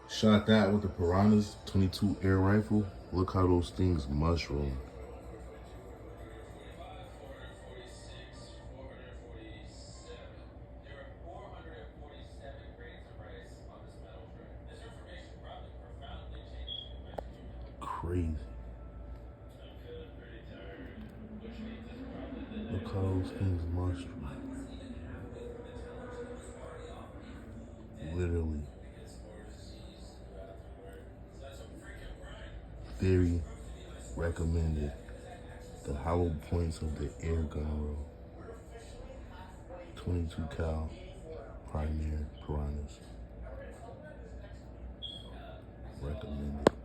Shot that with the piranhas, 22 air rifle. Look how those things mushroom. Crazy. Look how those things mushroom. Literally. Very recommended. The hollow points of the air gun roll. 22 cal primary piranhas. Recommended.